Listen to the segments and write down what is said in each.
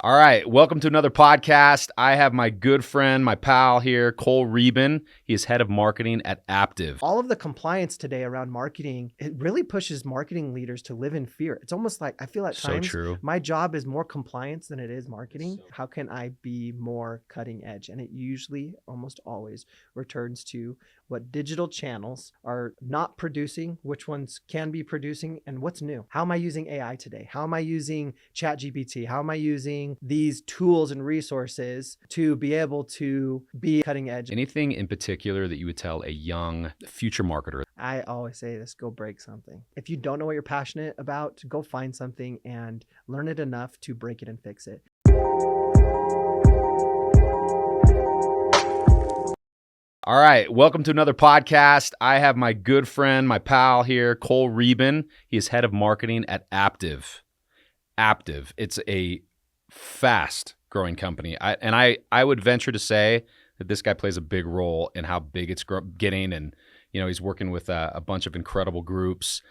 All right, welcome to another podcast. I have my good friend, my pal here, Cole Rieben. He is head of marketing at Aptive. All of the compliance today around marketing, it really pushes marketing leaders to live in fear. It's almost like I feel at So times true. my job is more compliance than it is marketing. How can I be more cutting edge? And it usually, almost always, returns to what digital channels are not producing, which ones can be producing, and what's new. How am I using AI today? How am I using ChatGPT? How am I using these tools and resources to be able to be cutting edge? Anything in particular that you would tell a young future marketer? I always say this, go break something. If you don't know what you're passionate about, go find something and learn it enough to break it and fix it. All right, welcome to another podcast. I have my good friend, my pal here, Cole Rieben. He is head of marketing at Aptive. Aptive, it's a fast growing company. I would venture to say that this guy plays a big role in how big it's getting. And, you know, he's working with a bunch of incredible groups,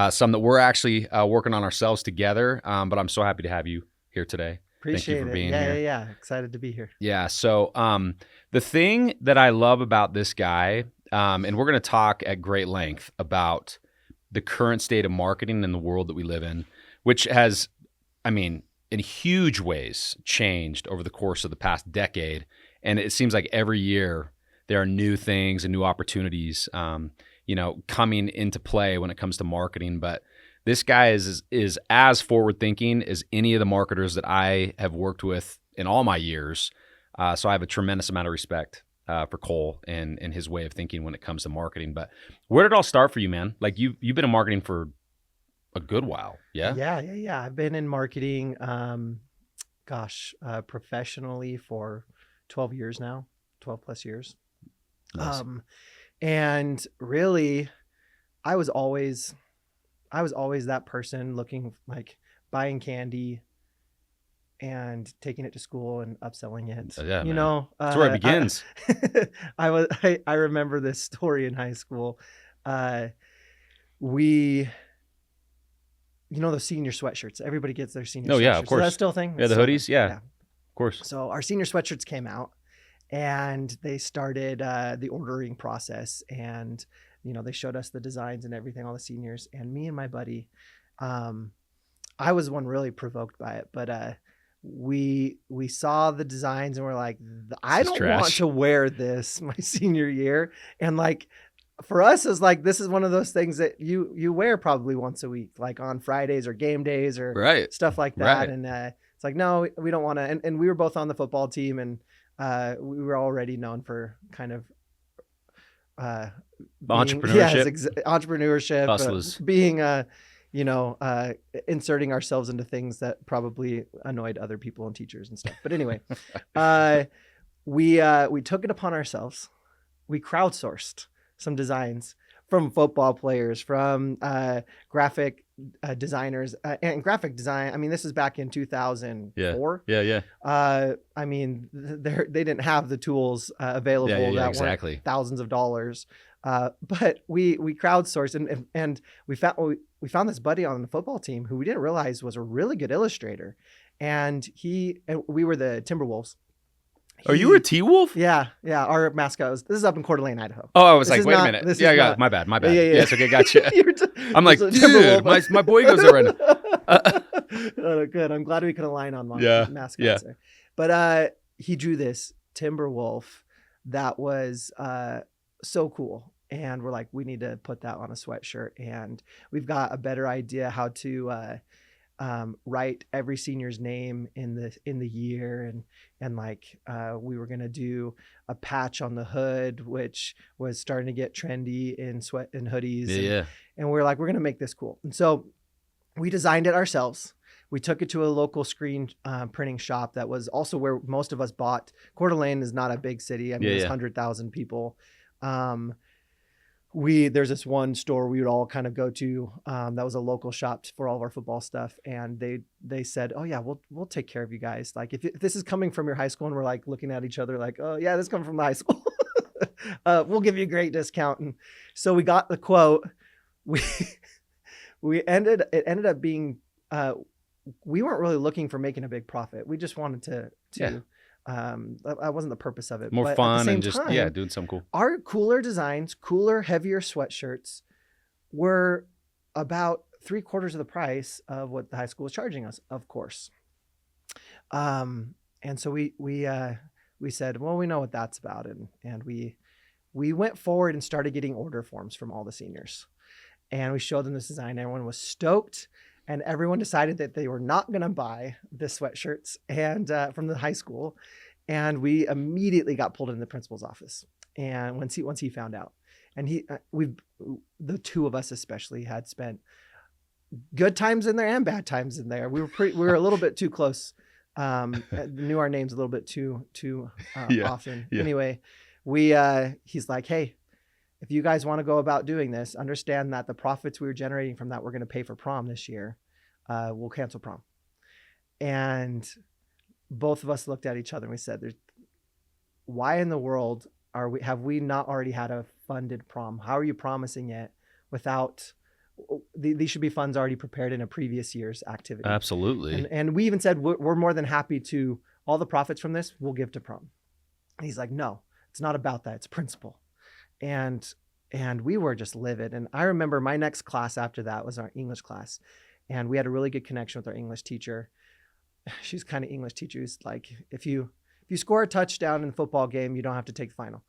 some that we're actually working on ourselves together. But I'm so happy to have you here today. Appreciate Thank you for it. being here. Yeah. Excited to be here. Yeah. So the thing that I love about this guy, and we're going to talk at great length about the current state of marketing in the world that we live in, which has, in huge ways changed over the course of the past decade. And it seems like every year there are new things and new opportunities, coming into play when it comes to marketing. But this guy is as forward thinking as any of the marketers that I have worked with in all my years. So I have a tremendous amount of respect for Cole and his way of thinking when it comes to marketing. But where did it all start for you, man? Like you've been in marketing for a good while. Yeah. Yeah. I've been in marketing, professionally for 12 years now, 12 plus years. Nice. And really, I was always that person looking, like, buying candy and taking it to school and upselling it. Yeah, you man. know, That's where it begins. I remember this story in high school. The senior sweatshirts. Everybody gets their senior sweatshirts. Oh, yeah, of course. Is that still a thing? Yeah, the hoodies. Yeah, of course. So our senior sweatshirts came out and they started the ordering process, and they showed us the designs and everything, all the seniors, and me and my buddy, I was one really provoked by it, but we saw the designs and we're like, I don't want to wear this my senior year. And like, for us, is like, this is one of those things that you wear probably once a week, like on Fridays or game days or stuff like that. Right. And it's like, no, we don't want to. And we were both on the football team, and we were already known for kind of entrepreneurship, entrepreneurship, hustlers, being inserting ourselves into things that probably annoyed other people and teachers and stuff. But anyway, we took it upon ourselves. We crowdsourced some designs from football players, from graphic designers, and graphic design. This is back in 2004. Yeah. They didn't have the tools available that weren't thousands of dollars. But we crowdsourced and we found this buddy on the football team who we didn't realize was a really good illustrator, and we were the Timberwolves. You were a T-Wolf? Yeah. Our mascot this is up in Coeur d'Alene, Idaho. Oh, I was like, wait a minute. Yeah, my bad. Yeah. Yes, okay, gotcha. I'm like, dude, my boy goes there right now. Good. I'm glad we could align on mascots there. But he drew this Timberwolf that was so cool. And we're like, we need to put that on a sweatshirt. And we've got a better idea how to write every senior's name in the year, and we were gonna do a patch on the hood, which was starting to get trendy in sweat and hoodies. And we're like, we're gonna make this cool. And so we designed it ourselves. We took it to a local screen printing shop that was also where most of us bought. Coeur d'Alene is not a big city. It's 100,000 people. There's this one store we would all kind of go to that was a local shop for all of our football stuff, and they said, oh yeah, we'll take care of you guys. Like, if this is coming from your high school, and we're like looking at each other like, oh yeah, this is coming from the high school. We'll give you a great discount. And so we got the quote. It ended up being we weren't really looking for making a big profit. We just wanted to that wasn't the purpose of it. More but fun at the same and just, time, doing something cool. Our cooler designs, cooler, heavier sweatshirts were about 3/4 of the price of what the high school was charging us, of course. And so we said, well, we know what that's about. And we went forward and started getting order forms from all the seniors. And we showed them this design. Everyone was stoked. And everyone decided that they were not going to buy the sweatshirts and from the high school. And we immediately got pulled into the principal's office. And once he found out, and the two of us especially had spent good times in there and bad times in there. We were a little bit too close. Knew our names a little bit too often. Yeah. Anyway, he's like, hey, if you guys want to go about doing this, understand that the profits we were generating from that, we're going to pay for prom this year. We'll cancel prom. And both of us looked at each other and we said, why in the world have we not already had a funded prom? How are you promising it without, these should be funds already prepared in a previous year's activity. Absolutely. And we even said, we're more than happy to, all the profits from this, we'll give to prom. And he's like, no, it's not about that. It's principle. And we were just livid. And I remember my next class after that was our English class. And we had a really good connection with our English teacher. She's kind of English teacher who's like, if you score a touchdown in a football game, you don't have to take the final.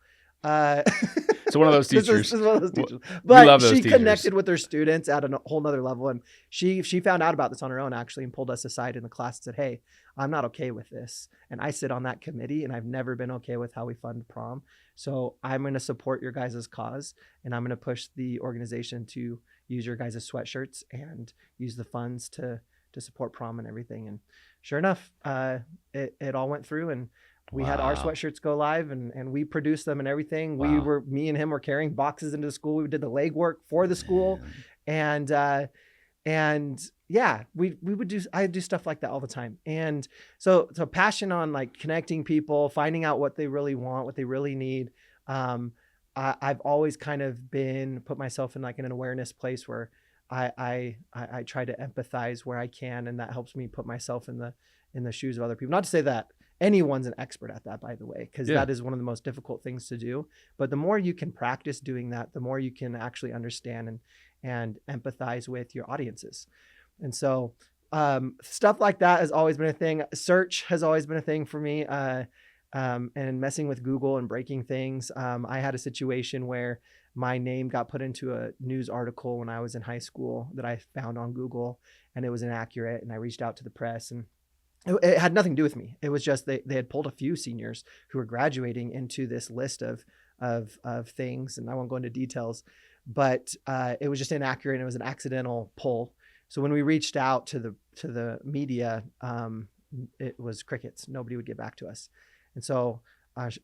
So one of those teachers. This is one of those teachers. But we love those she teachers. Connected with her students at a whole nother level. And she found out about this on her own, actually, and pulled us aside in the class and said, hey, I'm not okay with this. And I sit on that committee, and I've never been okay with how we fund prom. So I'm going to support your guys' cause, and I'm going to push the organization to use your guys' sweatshirts and use the funds to support prom and everything. And sure enough, it all went through, and we had our sweatshirts go live, and we produced them and everything. Wow. Me and him were carrying boxes into the school. We did the legwork for the school. And yeah, I'd do stuff like that all the time. And so passion on like connecting people, finding out what they really want, what they really need. I've always kind of put myself in like an awareness place where I try to empathize where I can. And that helps me put myself in the shoes of other people. Not to say that anyone's an expert at that, by the way, because that is one of the most difficult things to do. But the more you can practice doing that, the more you can actually understand and empathize with your audiences. And so stuff like that has always been a thing. Search has always been a thing for me, and messing with Google and breaking things. I had a situation where my name got put into a news article when I was in high school that I found on Google, and it was inaccurate. And I reached out to the press, and it had nothing to do with me. It was just they had pulled a few seniors who were graduating into this list of things, and I won't go into details, but it was just inaccurate, and it was an accidental pull. So when we reached out to the media, it was crickets. Nobody would get back to us. And so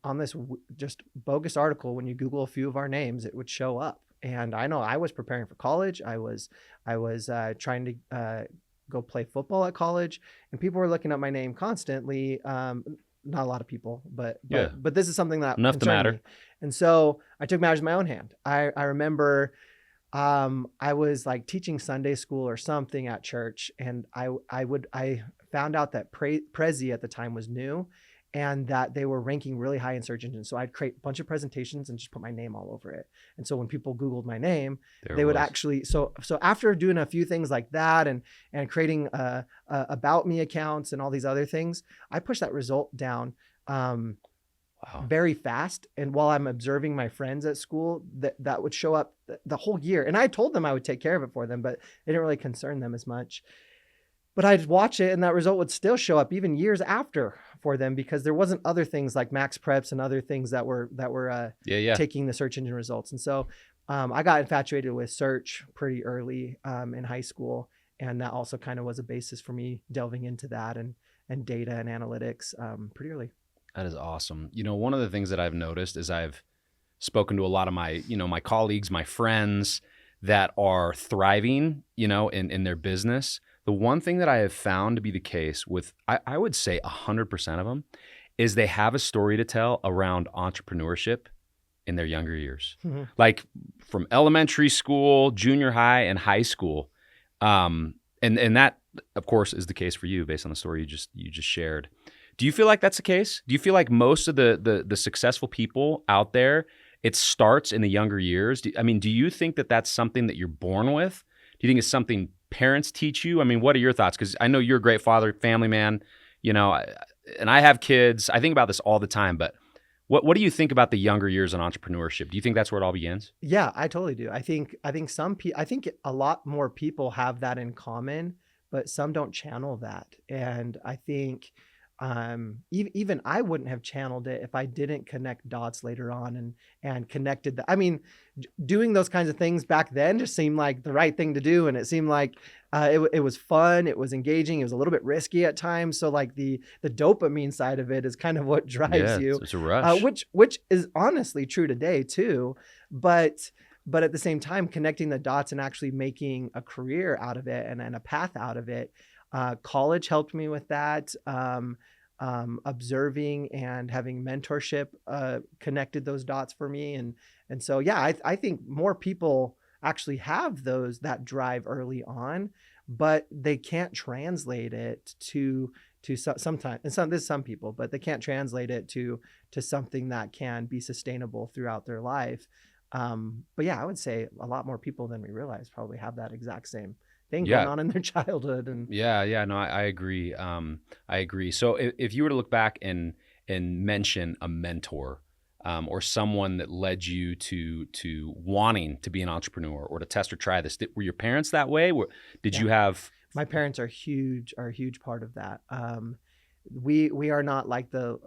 on this just bogus article, when you Google a few of our names, it would show up. And I know I was preparing for college. I was trying to go play football at college, and people were looking up my name constantly. Not a lot of people, but this is something that enough to matter. Me. And so I took matters in my own hand. I remember I was like teaching Sunday school or something at church, and I found out that Prezi at the time was new, and that they were ranking really high in search engines. So I'd create a bunch of presentations and just put my name all over it. And so when people Googled my name, they would actually, so after doing a few things like that and creating about me accounts and all these other things, I pushed that result down very fast. And while I'm observing my friends at school, that would show up the whole year. And I told them I would take care of it for them, but it didn't really concern them as much. But I'd watch it, and that result would still show up even years after for them, because there wasn't other things like Max Preps and other things that were taking the search engine results. And so I got infatuated with search pretty early in high school, and that also kind of was a basis for me delving into that and data and analytics pretty early. That is awesome. One of the things that I've noticed is I've spoken to a lot of my colleagues, my friends that are thriving, in their business. The one thing that I have found to be the case with, I would say 100% of them, is they have a story to tell around entrepreneurship in their younger years. Mm-hmm. Like from elementary school, junior high, and high school. And that of course, is the case for you based on the story you just shared. Do you feel like that's the case? Do you feel like most of the successful people out there, it starts in the younger years? Do you think that that's something that you're born with? Do you think it's something parents teach you? I mean, what are your thoughts? Because I know you're a great father, family man, and I have kids. I think about this all the time, but what do you think about the younger years in entrepreneurship? Do you think that's where it all begins? Yeah, I totally do. I think a lot more people have that in common, but some don't channel that. And I think even I wouldn't have channeled it if I didn't connect dots later on and connected that. I mean, doing those kinds of things back then just seemed like the right thing to do. And it seemed like it was fun. It was engaging. It was a little bit risky at times. So like the dopamine side of it is kind of what drives you. It's a rush. Which is honestly true today too. But at the same time, connecting the dots and actually making a career out of it and a path out of it. College helped me with that. Observing and having mentorship connected those dots for me. And so, yeah, I think more people actually have that drive early on, but they can't translate it to sometimes, and this is some people, but they can't translate it to something that can be sustainable throughout their life. But yeah, I would say a lot more people than we realize probably have that exact same thing going on in their childhood. And no, I agree. I agree. So if you were to look back and mention a mentor or someone that led you to wanting to be an entrepreneur or to test or try this, were your parents that way? Did you have? My parents are a huge part of that. We are not like the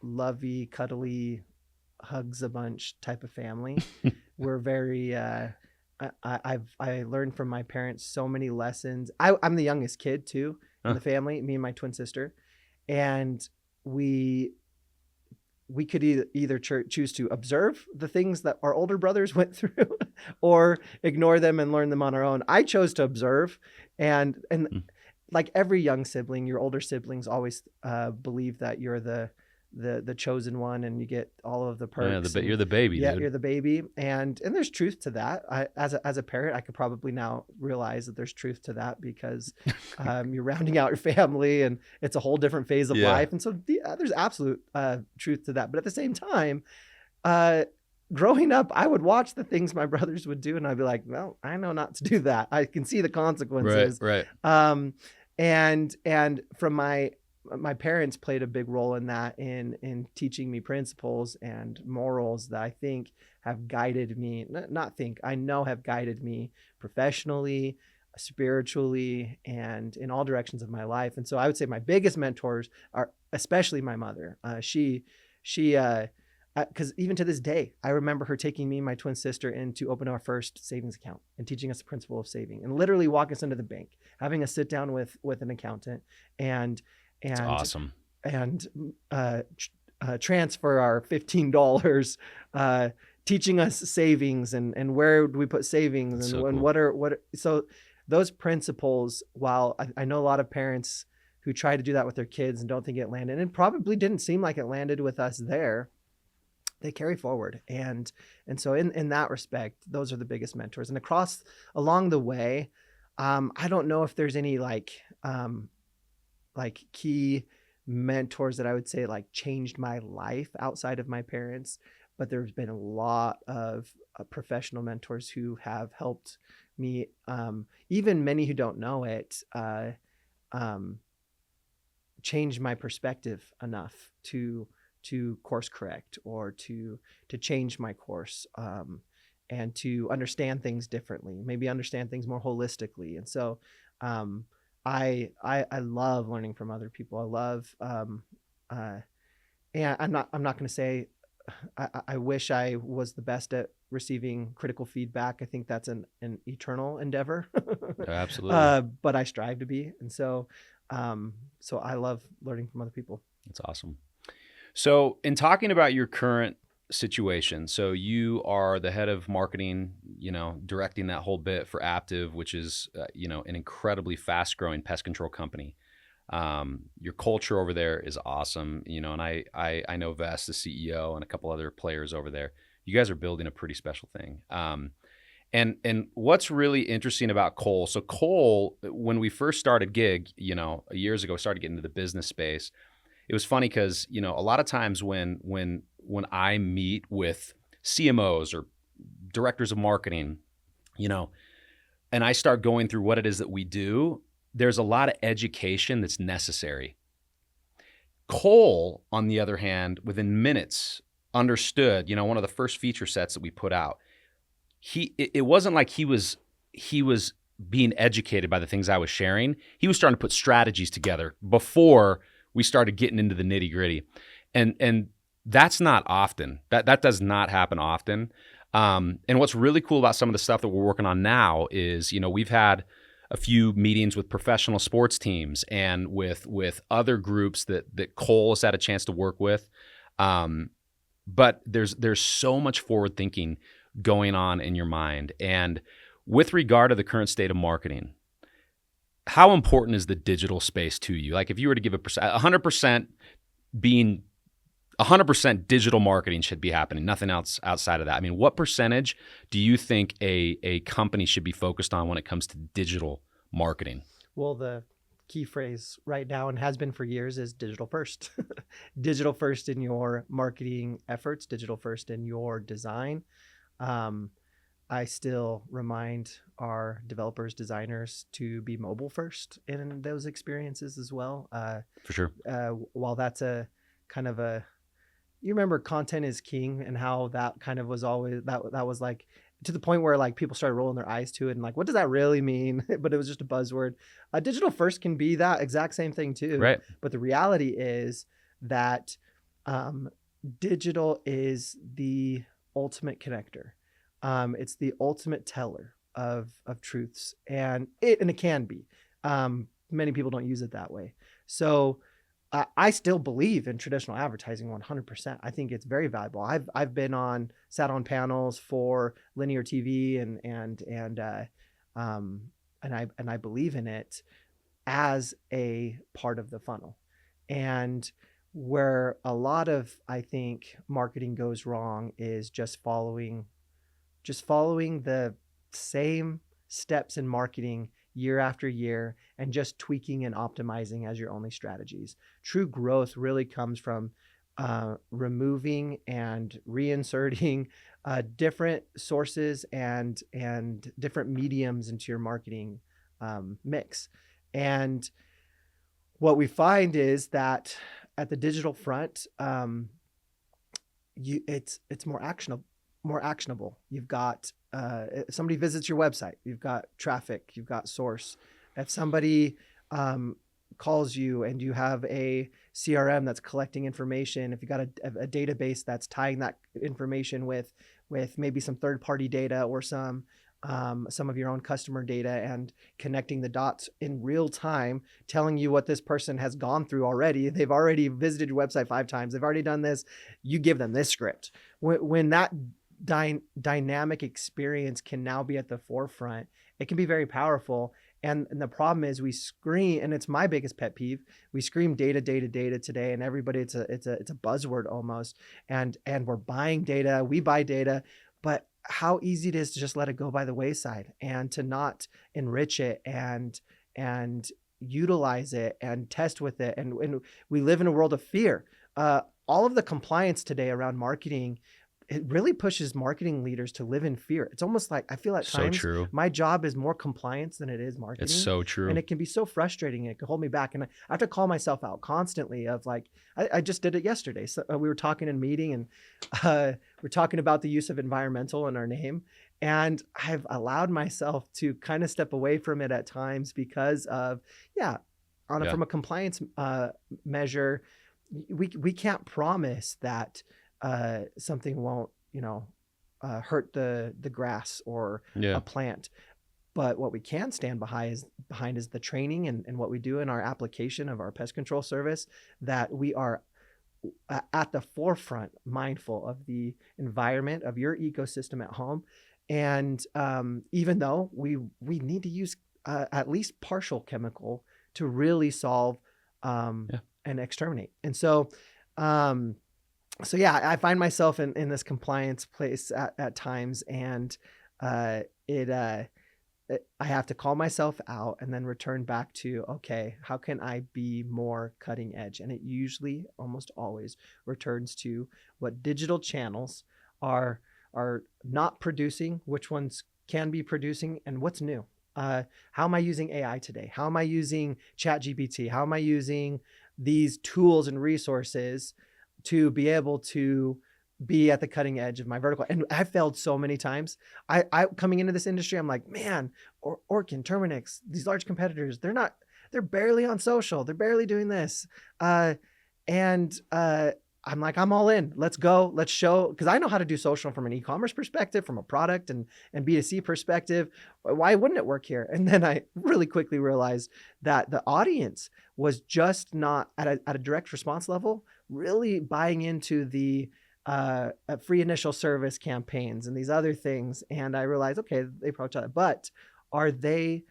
lovey, cuddly, hugs a bunch type of family. We're very I learned from my parents so many lessons. I'm the youngest kid too in the family, me and my twin sister, and we could either choose to observe the things that our older brothers went through or ignore them and learn them on our own. I chose to observe, and like every young sibling, your older siblings always believe that you're the chosen one and you get all of the perks. You're the baby. Yeah, dude. You're the baby. And there's truth to that. As a parent, I could probably now realize that there's truth to that because you're rounding out your family and it's a whole different phase of life. And so there's absolute truth to that. But at the same time, growing up, I would watch the things my brothers would do and I'd be like, well, I know not to do that. I can see the consequences. Right. And from my parents played a big role in that, in teaching me principles and morals that I think have guided me, I know have guided me professionally, spiritually, and in all directions of my life. And so I would say my biggest mentors are especially my mother. She, because even to this day, I remember her taking me and my twin sister in to open our first savings account and teaching us the principle of saving and literally walking us into the bank, having a sit down with an accountant and That's awesome. And transfer our $15, teaching us savings and where do we put savings and so cool. So those principles, while I know a lot of parents who try to do that with their kids and don't think it landed, and probably didn't seem like it landed with us there, they carry forward. And so in that respect, those are the biggest mentors. And along the way, I don't know if there's any like key mentors that I would say like changed my life outside of my parents, but there's been a lot of professional mentors who have helped me, even many who don't know it, change my perspective enough to course correct or to change my course, and to understand things differently, maybe understand things more holistically. And so, I love learning from other people. I love, and I'm not going to say, I wish I was the best at receiving critical feedback. I think that's an eternal endeavor. Absolutely. But I strive to be. And so I love learning from other people. That's awesome. So in talking about your current situation, so you are the head of marketing, directing that whole bit for Aptive, which is, an incredibly fast growing pest control company. Your culture over there is awesome, and I know Vess, the CEO, and a couple other players over there. You guys are building a pretty special thing. And what's really interesting about Cole, so Cole, when we first started Gigg, years ago, started getting into the business space, it was funny because, a lot of times when I meet with CMOs or directors of marketing, and I start going through what it is that we do, there's a lot of education that's necessary. Cole, on the other hand, within minutes, understood, one of the first feature sets that we put out. It wasn't like he was being educated by the things I was sharing. He was starting to put strategies together before we started getting into the nitty-gritty. And that's not often. That does not happen often. And what's really cool about some of the stuff that we're working on now is, we've had a few meetings with professional sports teams and with other groups that Cole has had a chance to work with. But there's so much forward thinking going on in your mind. And with regard to the current state of marketing, how important is the digital space to you? Like if you were to give 100% being 100% digital marketing should be happening, nothing else outside of that. I mean, what percentage do you think a company should be focused on when it comes to digital marketing? Well, the key phrase right now and has been for years is digital first. Digital first in your marketing efforts, digital first in your design. I still remind our developers, designers to be mobile first in those experiences as well. For sure. While that's a kind of you remember content is king and how that kind of was always, that was like to the point where like people started rolling their eyes to it and like, what does that really mean? But it was just a buzzword. Digital first can be that exact same thing too. Right. But the reality is that digital is the ultimate connector. It's the ultimate teller of truths, and it can be. Many people don't use it that way. So I still believe in traditional advertising 100%. I think it's very valuable. I've sat on panels for linear TV and I believe in it as a part of the funnel. And where a lot of, I think, marketing goes wrong is just following the same steps in marketing year after year and just tweaking and optimizing as your only strategies. True growth really comes from removing and reinserting different sources and different mediums into your marketing mix. And what we find is that at the digital front, it's more actionable. You've got somebody visits your website, you've got traffic, you've got source. If somebody calls you and you have a CRM that's collecting information, if you got a database that's tying that information with maybe some third-party data or some of your own customer data and connecting the dots in real time, telling you what this person has gone through already. They've already visited your website 5 times. They've already done this. You give them this script. When that dynamic experience can now be at the forefront, it can be very powerful. And the problem is we scream, and it's my biggest pet peeve. We scream data today, and everybody, it's a buzzword almost. And we're buying data, we buy data, but how easy it is to just let it go by the wayside and to not enrich it and utilize it and test with it. And we live in a world of fear. All of the compliance today around marketing, it really pushes marketing leaders to live in fear. It's almost like I feel at times true. My job is more compliance than it is marketing. It's so true. And it can be so frustrating. It can hold me back. And I have to call myself out constantly of like, I just did it yesterday. So we were talking in a meeting and we're talking about the use of environmental in our name. And I've allowed myself to kind of step away from it at times because of, from a compliance measure, we can't promise that something won't, hurt the grass or a plant. But what we can stand behind is the training and what we do in our application of our pest control service, that we are at the forefront, mindful of the environment of your ecosystem at home. And even though we need to use at least partial chemical to really solve and exterminate. And so, I find myself in this compliance place at times, and I have to call myself out and then return back to, okay, how can I be more cutting edge? And it usually, almost always, returns to what digital channels are not producing, which ones can be producing, and what's new. How am I using AI today? How am I using ChatGPT? How am I using these tools and resources to be able to be at the cutting edge of my vertical? And I failed so many times. I coming into this industry, I'm like, man, Orkin, Terminix, these large competitors, they're barely on social. They're barely doing this. I'm like, I'm all in. Let's go. Let's show, because I know how to do social from an e-commerce perspective, from a product and B2C perspective. Why wouldn't it work here? And then I really quickly realized that the audience was just not at a direct response level, really buying into the free initial service campaigns and these other things. And I realized, okay, they probably try that, but are they,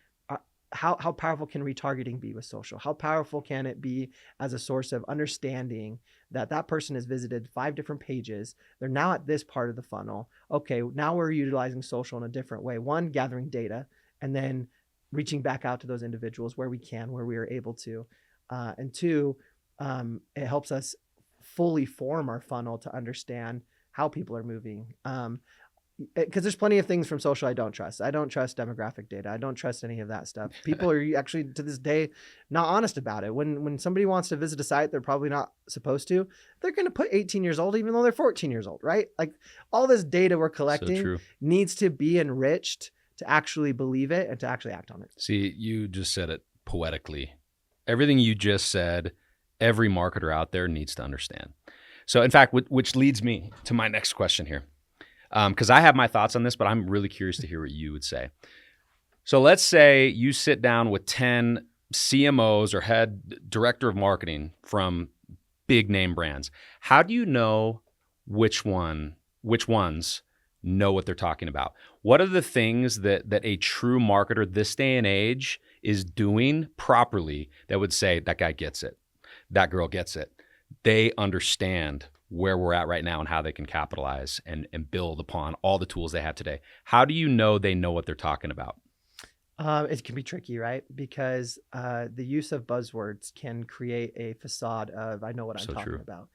how powerful can retargeting be with social? How powerful can it be as a source of understanding that person has visited 5 different pages? They're now at this part of the funnel. Okay, now we're utilizing social in a different way. 1, gathering data, and then reaching back out to those individuals where we are able to. And 2, it helps us fully form our funnel to understand how people are moving. Because there's plenty of things from social I don't trust. I don't trust demographic data. I don't trust any of that stuff. People are actually, to this day, not honest about it. When somebody wants to visit a site they're probably not supposed to, they're going to put 18 years old even though they're 14 years old, right? Like, all this data we're collecting needs to be enriched to actually believe it and to actually act on it. See, you just said it poetically. Everything you just said, every marketer out there needs to understand. So in fact, which leads me to my next question here. Because I have my thoughts on this, but I'm really curious to hear what you would say. So let's say you sit down with 10 CMOs or head director of marketing from big name brands. How do you know which ones know what they're talking about? What are the things that a true marketer this day and age is doing properly that would say that guy gets it, that girl gets it? They understand where we're at right now and how they can capitalize and build upon all the tools they have today. How do you know they know what they're talking about? It can be tricky, right? Because the use of buzzwords can create a facade of, I know what I'm talking about.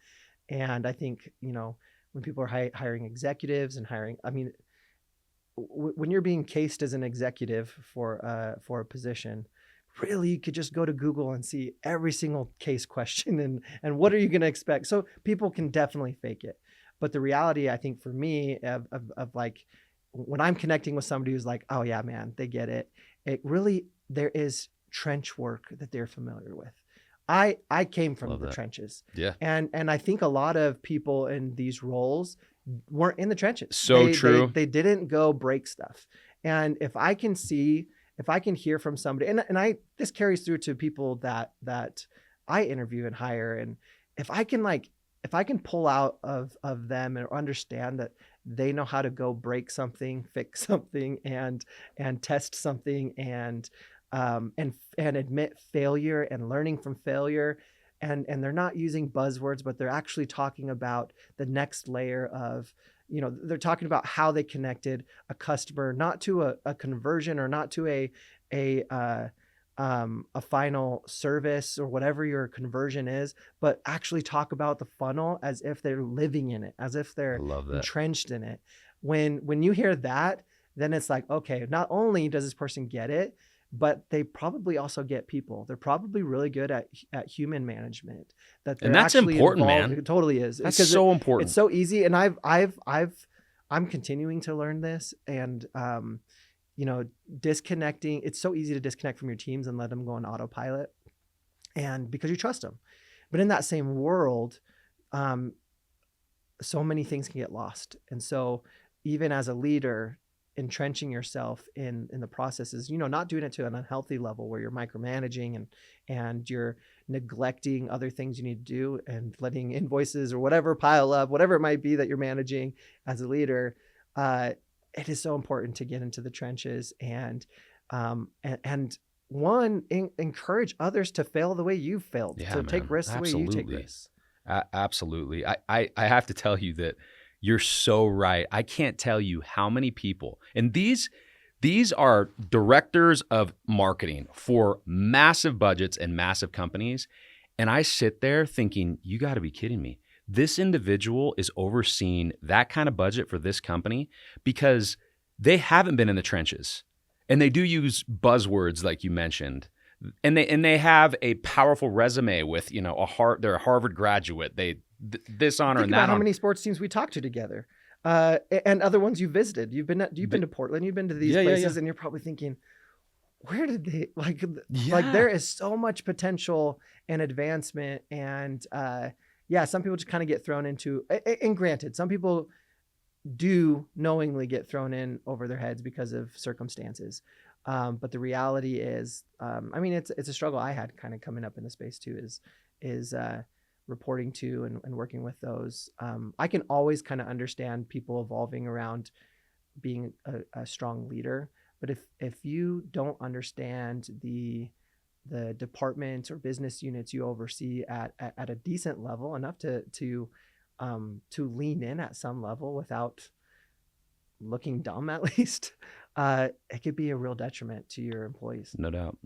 And I think, when people are hiring executives and when you're being cased as an executive for a position, really, you could just go to Google and see every single case question and what are you going to expect? So people can definitely fake it. But the reality, I think, for me, of like, when I'm connecting with somebody who's like, oh yeah, man, they get it. There is trench work that they're familiar with. I came from the trenches. Yeah. And I think a lot of people in these roles weren't in the trenches. True. They didn't go break stuff. And if I can hear from somebody, and this carries through to people that I interview and hire, and if I can pull out of them and understand that they know how to go break something, fix something, and test something, and admit failure and learning from failure, and they're not using buzzwords, but they're actually talking about the next layer of, they're talking about how they connected a customer, not to a conversion or not to a final service or whatever your conversion is, but actually talk about the funnel as if they're living in it, as if they're entrenched in it. When you hear that, then it's like, okay, not only does this person get it, but they probably also get people. They're probably really good at human management. And that's important, involved. man. It totally is. That's so important. It's so easy. And I'm continuing to learn this, and disconnecting. It's so easy to disconnect from your teams and let them go on autopilot, and because you trust them. But in that same world, so many things can get lost. And so even as a leader, entrenching yourself in the processes, not doing it to an unhealthy level where you're micromanaging and you're neglecting other things you need to do and letting invoices or whatever pile up, whatever it might be that you're managing as a leader. It is so important to get into the trenches and encourage others to fail the way you've failed, take risks the way you take risks. Absolutely. I have to tell you that You're so right. I can't tell you how many people, and these are directors of marketing for massive budgets and massive companies. And I sit there thinking, you got to be kidding me. This individual is overseeing that kind of budget for this company because they haven't been in the trenches. And they do use buzzwords like you mentioned. And they have a powerful resume with, you know, they're a Harvard graduate. This honor and that honor. How many sports teams we talked to together. And other ones you visited. You've been to Portland, you've been to these places, and you're probably thinking, where did they like there is so much potential and advancement. And some people just kind of get thrown into, and granted, some people do knowingly get thrown in over their heads because of circumstances. But the reality is, it's a struggle I had kind of coming up in the space too, is reporting to and working with those. I can always kind of understand people evolving around being a strong leader, but if you don't understand the departments or business units you oversee at a decent level, enough to lean in at some level without looking dumb, at least, it could be a real detriment to your employees. No doubt.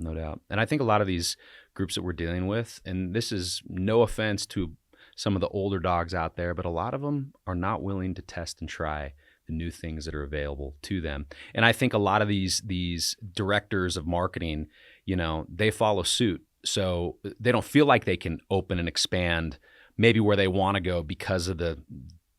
And I think a lot of these groups that we're dealing with, and this is no offense to some of the older dogs out there, but a lot of them are not willing to test and try the new things that are available to them. And I think a lot of these directors of marketing, you know, they follow suit. So they don't feel like they can open and expand maybe where they want to go because of the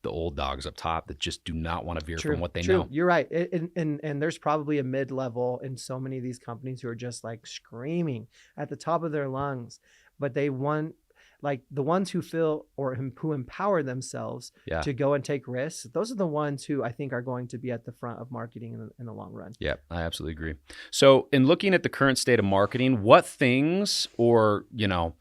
old dogs up top that just do not want to veer from what they know. You're right. And there's probably a mid-level in so many of these companies who are just like screaming at the top of their lungs, but they want, like, the ones who feel or who empower themselves to go and take risks. Those are the ones who I think are going to be at the front of marketing in the long run. Yeah, I absolutely agree. So in looking at the current state of marketing, what things or, you know,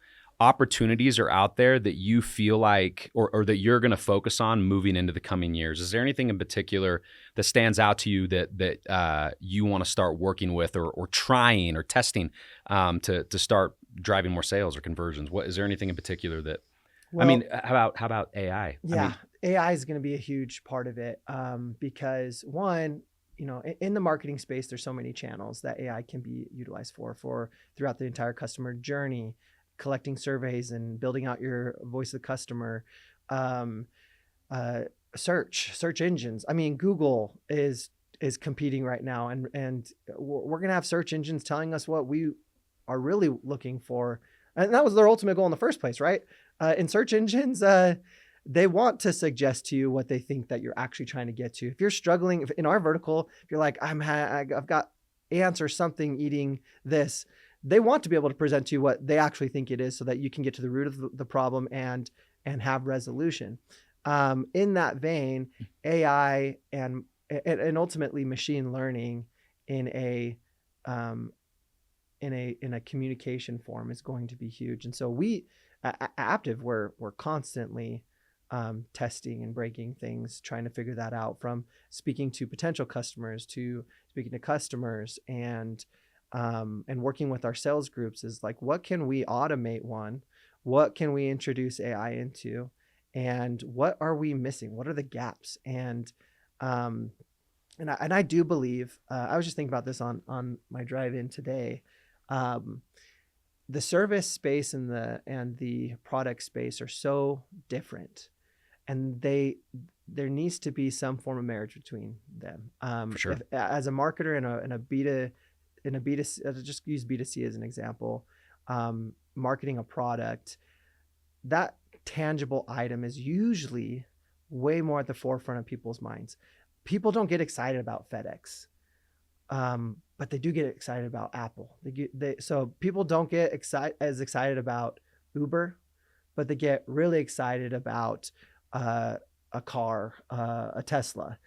opportunities are out there that you feel like or that you're going to focus on moving into the coming years? Is there anything in particular that stands out to you that you want to start working with or trying or testing to start driving more sales or conversions? Is there anything in particular that, how about AI? Yeah, AI is going to be a huge part of it because one, you know, in the marketing space, there's so many channels that AI can be utilized for throughout the entire customer journey, collecting surveys and building out your voice of the customer, search engines. I mean, Google is competing right now, and we're going to have search engines telling us what we are really looking for. And that was their ultimate goal in the first place, right? In search engines, they want to suggest to you what they think that you're actually trying to get to. If you're struggling in our vertical, if you're like, I've got ants or something eating this, they want to be able to present to you what they actually think it is so that you can get to the root of the problem and have resolution. In that vein, AI and ultimately machine learning in a communication form is going to be huge. And so we at Aptive, we're constantly testing and breaking things, trying to figure that out, from speaking to potential customers to speaking to customers and working with our sales groups is like, what can we automate? What can we introduce AI into, and what are we missing? What are the gaps? And I do believe, I was just thinking about this on my drive in today. The service space and the product space are so different, and there needs to be some form of marriage between them. For sure. As a marketer in a B2C, I'll just use B2C as an example, marketing a product, that tangible item is usually way more at the forefront of people's minds. People don't get excited about FedEx, but they do get excited about Apple. So people don't get as excited about Uber, but they get really excited about a car, a Tesla.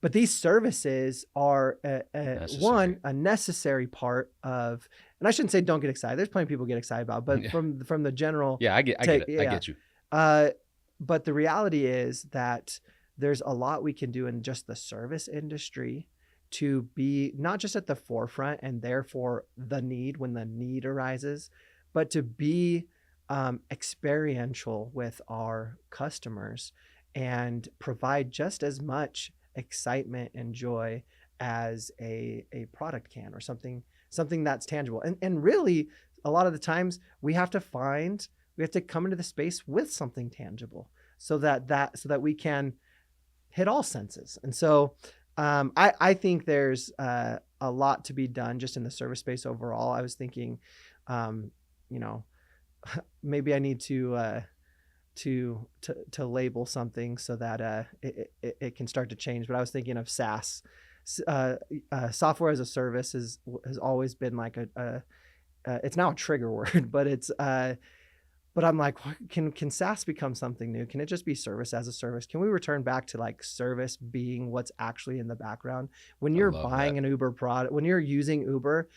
But these services are a necessary part of, and I shouldn't say don't get excited. There's plenty of people get excited about, but from the general. Yeah, I get it. Yeah. I get you. But the reality is that there's a lot we can do in just the service industry to be not just at the forefront and therefore the need when the need arises, but to be experiential with our customers and provide just as much excitement and joy as a product can, or something that's tangible. And really, a lot of the times we have to come into the space with something tangible, so that we can hit all senses. And so I think there's a lot to be done just in the service space overall. I was thinking, maybe I need to label something so that it can start to change. But I was thinking of SaaS, software as a service has always been like it's now a trigger word, but it's but I'm like, can SaaS become something new? Can it just be service as a service? Can we return back to like service being what's actually in the background? When you're buying an Uber product, when you're using Uber,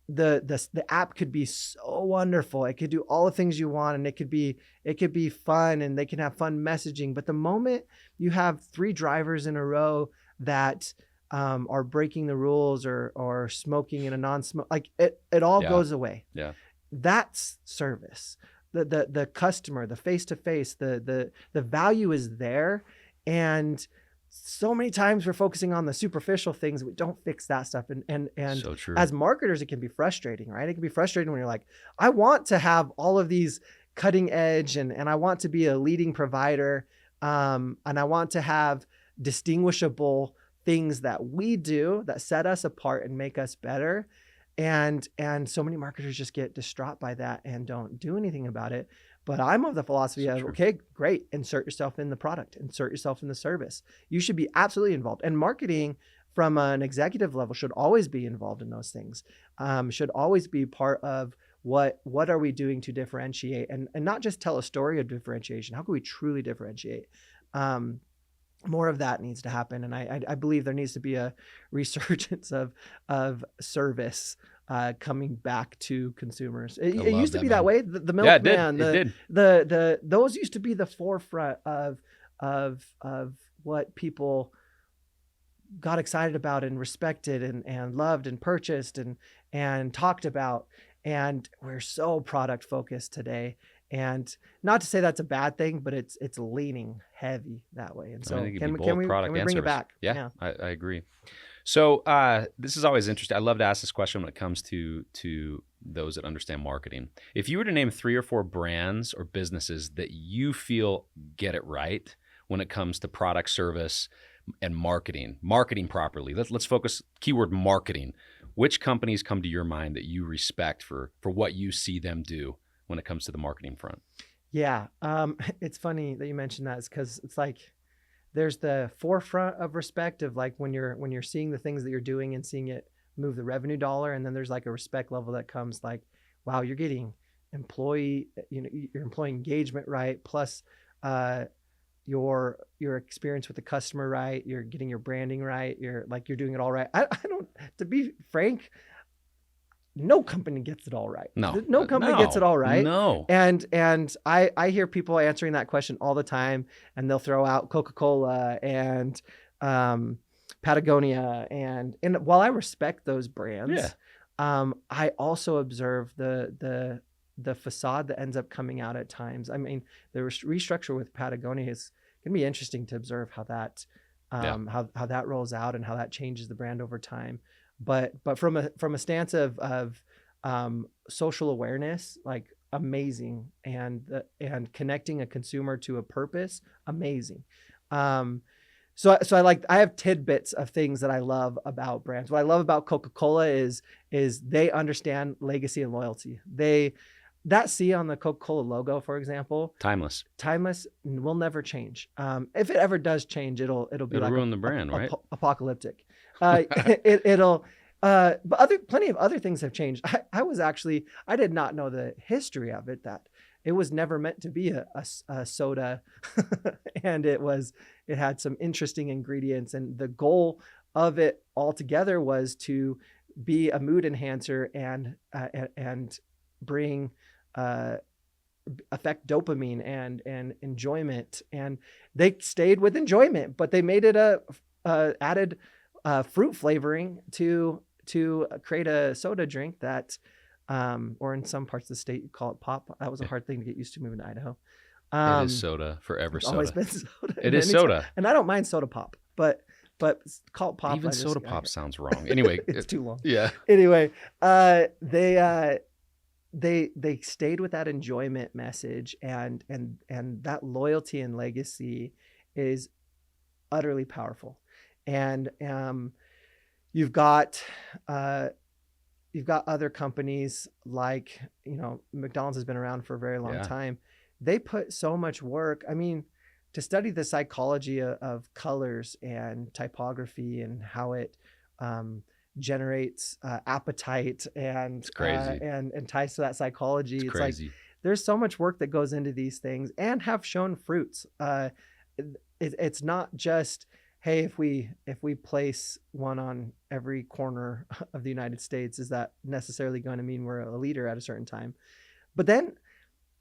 the app could be so wonderful. It could do all the things you want, and it could be fun, and they can have fun messaging. But the moment you have 3 drivers in a row that are breaking the rules or smoking in a non-smoke, like it all goes away. Yeah. That's service. The customer, the face-to-face, the value is there. And so many times we're focusing on the superficial things. We don't fix that stuff. And so true. As marketers, it can be frustrating, right? It can be frustrating when you're like, I want to have all of these cutting edge and I want to be a leading provider. And I want to have distinguishable things that we do that set us apart and make us better. And so many marketers just get distraught by that and don't do anything about it. But I'm of the philosophy of, okay, great, insert yourself in the product, insert yourself in the service. You should be absolutely involved. And marketing from an executive level should always be involved in those things, should always be part of what are we doing to differentiate, and not just tell a story of differentiation. How can we truly differentiate? More of that needs to happen. And I believe there needs to be a resurgence of service coming back to consumers. It used to be that way. The milkman, those used to be the forefront of what people got excited about and respected and loved and purchased and talked about. And we're so product focused today. And not to say that's a bad thing, but it's leaning heavy that way. And so can we bring it back? Yeah. I agree. So this is always interesting. I love to ask this question when it comes to those that understand marketing. If you were to name 3 or 4 brands or businesses that you feel get it right when it comes to product, service, and marketing properly, let's focus keyword marketing. Which companies come to your mind that you respect for what you see them do when it comes to the marketing front? Yeah. It's funny that you mentioned that, because it's like there's the forefront of respect of like when you're seeing the things that you're doing and seeing it move the revenue dollar. And then there's like a respect level that comes like, wow, you're getting your employee engagement right. Plus your experience with the customer right. You're getting your branding right. You're doing it all right. I don't, to be frank, no company gets it all right. No company gets it all right. No. And I hear people answering that question all the time, and they'll throw out Coca-Cola and Patagonia, and while I respect those brands, I also observe the facade that ends up coming out at times. I mean, the restructure with Patagonia is going to be interesting to observe how that how that rolls out and how that changes the brand over time. But from a stance of social awareness, like amazing, and connecting a consumer to a purpose, amazing. So I have tidbits of things that I love about brands. What I love about Coca-Cola is they understand legacy and loyalty. That C on the Coca-Cola logo, for example, timeless, will never change. If it ever does change, it'll like ruin the brand, right? Apocalyptic. It'll. But plenty of other things have changed. I did not know the history of it, that it was never meant to be a soda, and it had some interesting ingredients, and the goal of it altogether was to be a mood enhancer and bring affect dopamine and enjoyment. And they stayed with enjoyment, but they made it added fruit flavoring to create a soda drink that, or in some parts of the state you call it pop. That was a hard thing to get used to moving to Idaho. It is soda, forever It's soda. always been soda. It is soda. And I don't mind soda pop, but call it pop. Even soda pop sounds wrong. Anyway. It's too long. Yeah. Anyway, they stayed with that enjoyment message, and that loyalty and legacy is utterly powerful. And you've got other companies like, McDonald's has been around for a very long time. They put so much work. I mean, to study the psychology of colors and typography and how it generates appetite and it's crazy. And ties to that psychology. It's crazy. like there's so much work that goes into these things and have shown fruits. It's not just, hey, if we place one on every corner of the United States, is that necessarily going to mean we're a leader at a certain time? But then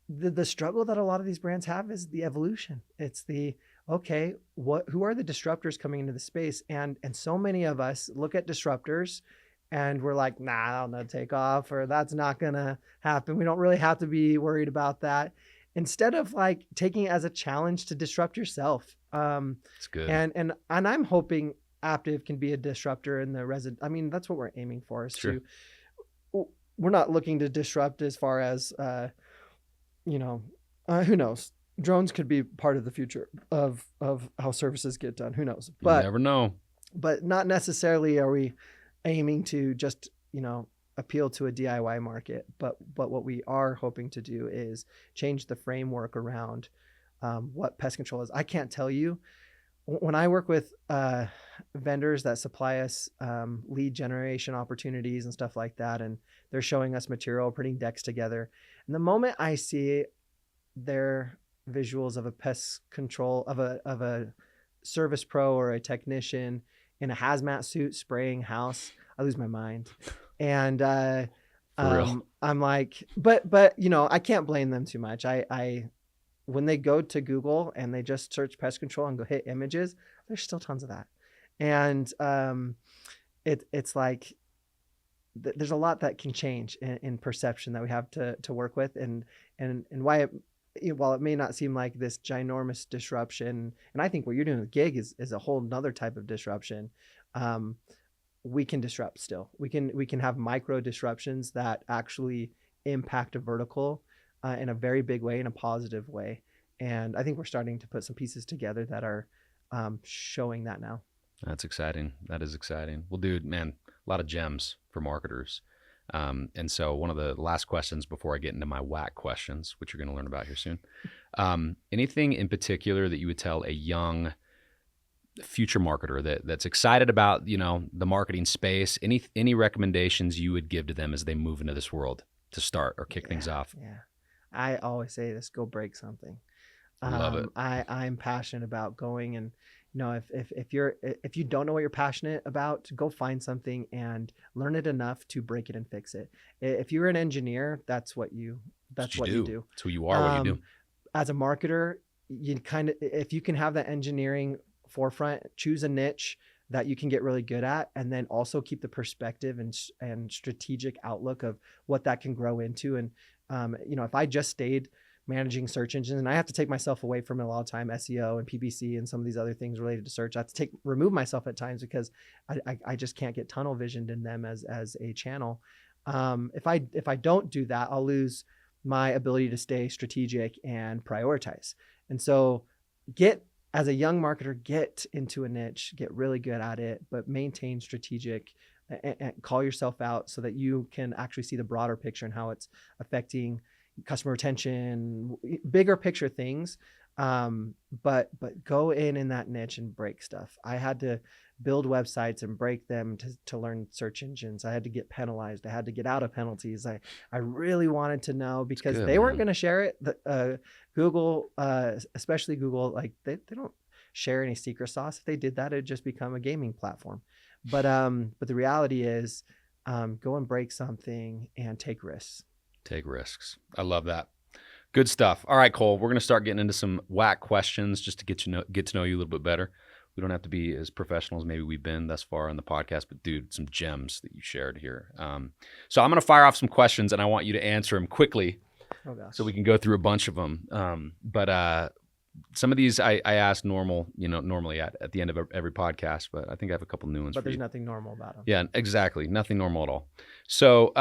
the struggle that a lot of these brands have is the evolution. It's the, okay, who are the disruptors coming into the space? And so many of us look at disruptors and we're like, nah, that'll not take off, or that's not gonna happen. We don't really have to be worried about that. Instead of like taking it as a challenge to disrupt yourself. It's good. And I'm hoping Aptive can be a disruptor in the I mean, that's what we're aiming for. Is sure. We're not looking to disrupt as far as, who knows? Drones could be part of the future of how services get done. Who knows? But you never know. But not necessarily are we aiming to just, appeal to a DIY market. But what we are hoping to do is change the framework around what pest control is. I can't tell you. When I work with vendors that supply us lead generation opportunities and stuff like that, and they're showing us material, putting decks together, and the moment I see their visuals of a pest control, of a service pro or a technician in a hazmat suit spraying house, I lose my mind. And I'm like, but I can't blame them too much. I when they go to Google and they just search pest control and go hit images, there's still tons of that. And it's like there's a lot that can change in perception that we have to work with, and why while it may not seem like this ginormous disruption, and I think what you're doing with Gigg is a whole nother type of disruption. We can disrupt still. We can have micro disruptions that actually impact a vertical in a very big way, in a positive way. And I think we're starting to put some pieces together that are showing that now. That's exciting. That is exciting. Well, dude, man, a lot of gems for marketers. And so one of the last questions before I get into my whack questions, which you're going to learn about here soon. Anything in particular that you would tell a young future marketer that's excited about, the marketing space? Any recommendations you would give to them as they move into this world to start or kick things off? Yeah. I always say this, go break something. Love it. I'm passionate about going, and if you don't know what you're passionate about, go find something and learn it enough to break it and fix it. If you're an engineer, that's what you do. That's who you are, what you do. As a marketer, if you can have that engineering forefront, choose a niche that you can get really good at, and then also keep the perspective and strategic outlook of what that can grow into. And if I just stayed managing search engines, and I have to take myself away from it a lot of time, SEO and PPC and some of these other things related to search, I have to remove myself at times because I just can't get tunnel visioned in them as a channel. If I don't do that, I'll lose my ability to stay strategic and prioritize. And so as a young marketer, get into a niche, get really good at it, but maintain strategic and call yourself out so that you can actually see the broader picture and how it's affecting customer retention, bigger picture things. But go in that niche and break stuff. I had to build websites and break them to learn search engines. I had to get penalized. I had to get out of penalties. I really wanted to know because they weren't going to share it. Google, especially Google, like they don't share any secret sauce. If they did that, it'd just become a gaming platform. But the reality is, go and break something and take risks. Take risks. I love that. Good stuff. All right, Cole, we're going to start getting into some whack questions just to get to know you a little bit better. We don't have to be as professional as maybe we've been thus far on the podcast, but dude, some gems that you shared here. So I'm going to fire off some questions and I want you to answer them quickly. Oh gosh. So we can go through a bunch of them. But some of these I ask normally at the end of every podcast, but I think I have a couple new ones. But for there's you. nothing normal about them. Yeah, exactly. Nothing normal at all. So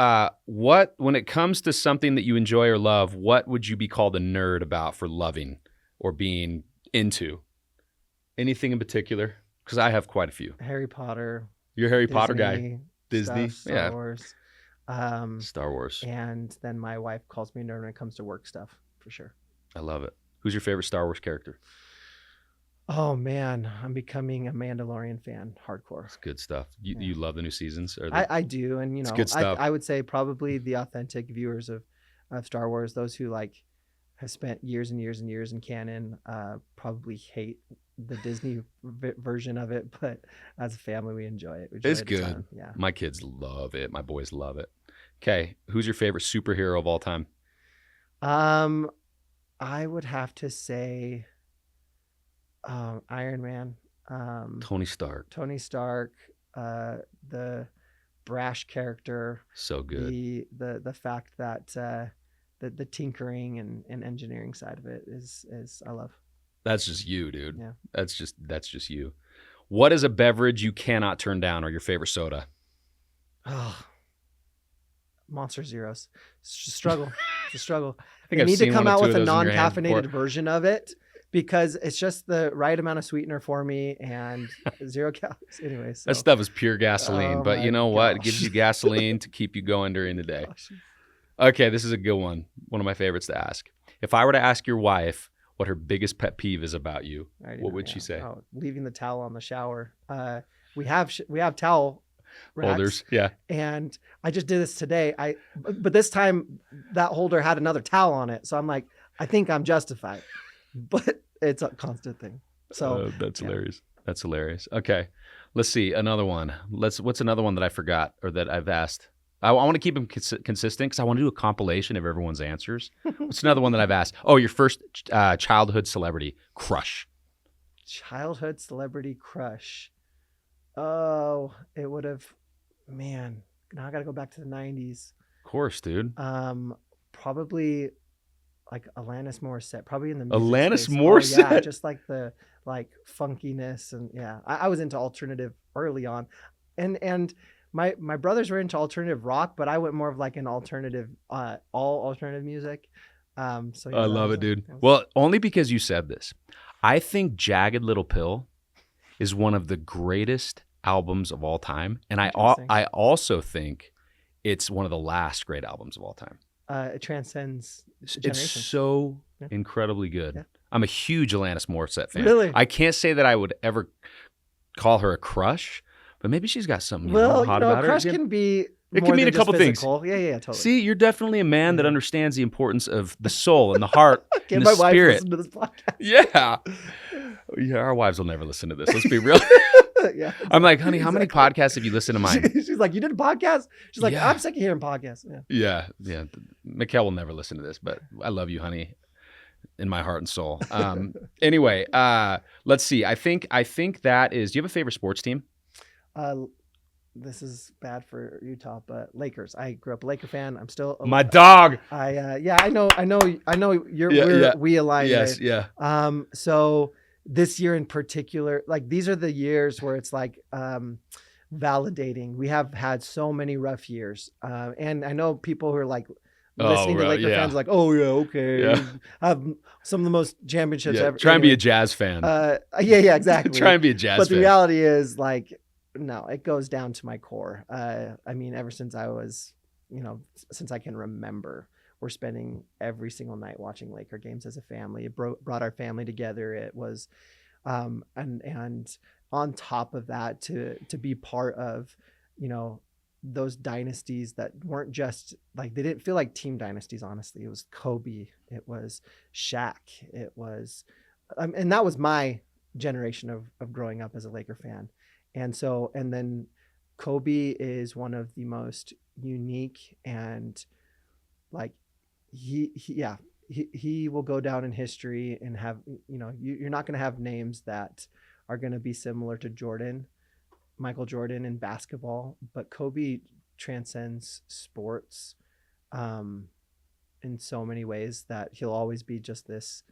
when it comes to something that you enjoy or love, what would you be called a nerd about for loving or being into? Anything in particular? Because I have quite a few. Harry Potter. You're a Harry Disney Potter guy. Disney, stuff, Star Wars. Star Wars. And then my wife calls me a nerd when it comes to work stuff, for sure. I love it. Who's your favorite Star Wars character? Oh man, I'm becoming a Mandalorian fan, hardcore. It's good stuff. You love the new seasons? I do, and it's good stuff. I would say probably the authentic viewers of Star Wars, those who like have spent years and years and years in canon, probably hate the Disney version of it, but as a family we enjoy it. It's good. Yeah, my kids love it. My boys love it. Okay, who's your favorite superhero of all time? I would have to say Iron Man. Tony Stark. The brash character. So good. The fact that the tinkering and engineering side of it is I love. That's just you, dude. Yeah. That's just you. What is a beverage you cannot turn down, or your favorite soda? Oh, Monster Zeros. It's a struggle. It's a struggle. They need to come out with a non-caffeinated version of it, because it's just the right amount of sweetener for me and 0 calories. Anyway, so. That stuff is pure gasoline, but you know what? It gives you gasoline to keep you going during the day. Okay, this is a good one. One of my favorites to ask. If I were to ask your wife what her biggest pet peeve is about you, what would she say? Oh, leaving the towel on the shower. We have towel racks, holders, yeah. And I just did this today. But this time that holder had another towel on it, so I'm like, I think I'm justified. But it's a constant thing. So that's hilarious. That's hilarious. Okay, let's see another one. What's another one that I forgot or that I've asked? I want to keep them consistent because I want to do a compilation of everyone's answers. What's another one that I've asked? Oh, your first childhood celebrity crush. Childhood celebrity crush. Oh, it would have. Man, now I got to go back to the 90s. Of course, dude. Probably like Alanis Morissette. Probably in the music space. Morissette. Oh, yeah, just like the funkiness and yeah. I was into alternative early on, and. My brothers were into alternative rock, but I went more of like an alternative, all alternative music. So yeah, I love it, dude. Well, only because you said this. I think Jagged Little Pill is one of the greatest albums of all time, and I also think it's one of the last great albums of all time. It transcends generations. It's so incredibly good. Yeah. I'm a huge Alanis Morissette fan. Really? I can't say that I would ever call her a crush. But maybe she's got something hot about her. Crush can be. It can mean a couple things. Yeah, totally. See, you're definitely a man that understands the importance of the soul and the heart and the spirit. Wife listen to this podcast. Yeah, our wives will never listen to this. Let's be real. Yeah, I'm like, honey, how many podcasts have you listened to mine? She's like, you did a podcast? She's like, I'm sick of hearing podcasts. Yeah. Mikhail will never listen to this, but I love you, honey, in my heart and soul. Anyway, let's see. I think that is. Do you have a favorite sports team? This is bad for Utah, but Lakers. I grew up a Laker fan. I'm still my dog. I know we align. Yes, right? Yeah. So this year in particular, like these are the years where it's like validating. We have had so many rough years, and I know people who are like listening to Laker fans are like, oh yeah, okay, have some of the most championships ever. Try and be a Jazz fan. Yeah, exactly. Try and be a Jazz fan. But the reality is like. No, it goes down to my core. I mean, ever since I was, since I can remember, we're spending every single night watching Laker games as a family. It brought our family together. It was, and on top of that, to be part of, those dynasties that weren't just like, they didn't feel like team dynasties. Honestly, it was Kobe. It was Shaq. It was, and that was my generation of growing up as a Laker fan. And then Kobe is one of the most unique and like he will go down in history and have, you're not going to have names that are going to be similar to Michael Jordan in basketball, but Kobe transcends sports. in so many ways that he'll always be just this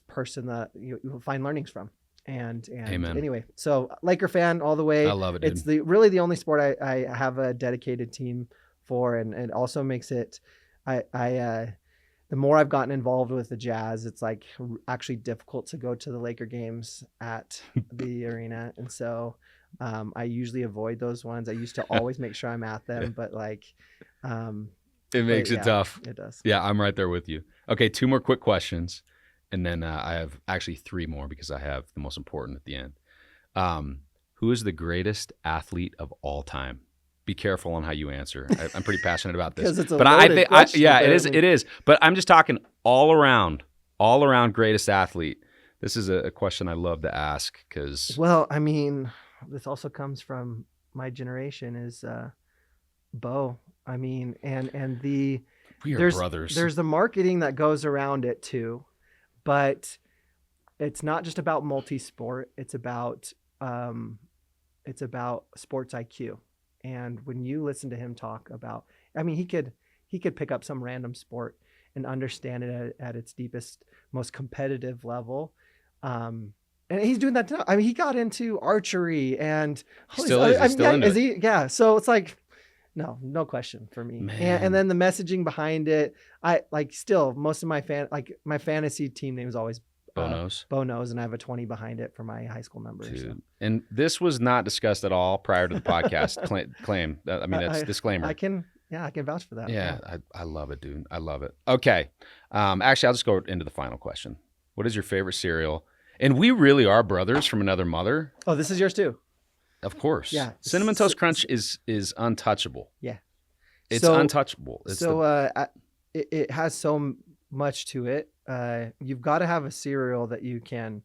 person that you'll find learnings from. And Amen. Anyway, so Laker fan all the way. I love it, dude. It's really the only sport I have a dedicated team for, and it also makes it, the more I've gotten involved with the Jazz, it's like actually difficult to go to the Laker games at the arena. And so I usually avoid those ones. I used to always make sure I'm at them, but like, it makes it tough. It does. Yeah, I'm right there with you. Okay, 2 more quick questions. And then I have actually 3 more because I have the most important at the end. Who is the greatest athlete of all time? Be careful on how you answer. I'm pretty passionate about this. Because it's a but loaded question, yeah, apparently. it is. But I'm just talking all around greatest athlete. This is a question I love to ask because. Well, I mean, this also comes from my generation is Bo. I mean, and We are there's brothers. There's the marketing that goes around it too, but it's not just about multi-sport. It's about sports IQ. And when you listen to him talk about, I mean, he could pick up some random sport and understand it at its deepest, most competitive level. And he's doing that now. I mean, he got into archery and Still into is he? Yeah. So it's like, no question for me. And then the messaging behind it, I like still most of my fantasy team name is always Bo knows, and I have a 20 behind it for my high school numbers. Dude. So. And this was not discussed at all prior to the podcast claim. I mean, that's disclaimer. I can vouch for that. Yeah, I love it, dude. I love it. Okay. Actually, I'll just go into the final question. What is your favorite cereal? And we really are brothers from another mother. Oh, this is yours too. Of course. Yeah. Cinnamon Toast Crunch is untouchable. Yeah. It's untouchable. It has so much to it. You've got to have a cereal that you can,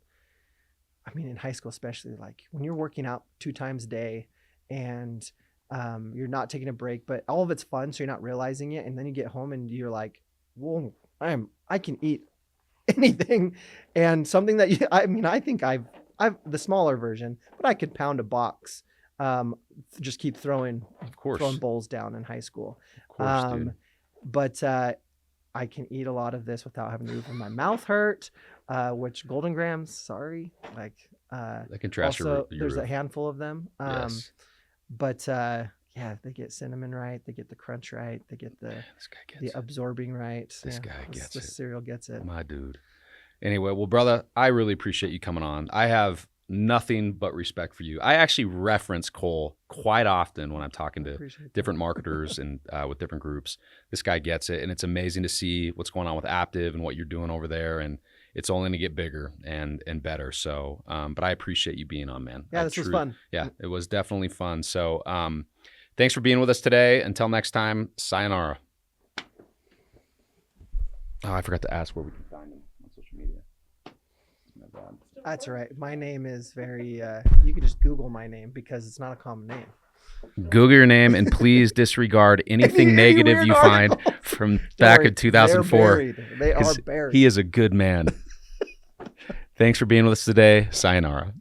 I mean, in high school, especially, like when you're working out 2 times a day and you're not taking a break, but all of it's fun. So you're not realizing it. And then you get home and you're like, whoa, I can eat anything. And something that I think I've the smaller version, but I could pound a box. Just keep throwing bowls down in high school. Of course, dude. But I can eat a lot of this without having to move my mouth hurt, which Golden Grams, sorry. Like, they can trash your there's roof. a handful of them. Yes. But yeah, they get cinnamon right. They get the crunch right. They get the absorbing right. This guy gets it. The cereal gets it. My dude. Anyway, well, brother, I really appreciate you coming on. I have nothing but respect for you. I actually reference Cole quite often when I'm talking to different marketers and with different groups. This guy gets it, and it's amazing to see what's going on with Aptive and what you're doing over there, and it's only going to get bigger and better. So, but I appreciate you being on, man. Yeah, this was fun. Yeah, it was definitely fun. So, thanks for being with us today. Until next time, sayonara. Oh, I forgot to ask where we can find him on social media. My bad. That's all right. My name is very, you can just Google my name because it's not a common name. Google your name and please disregard anything negative you find from back in 2004. They are buried. He is a good man. Thanks for being with us today. Sayonara.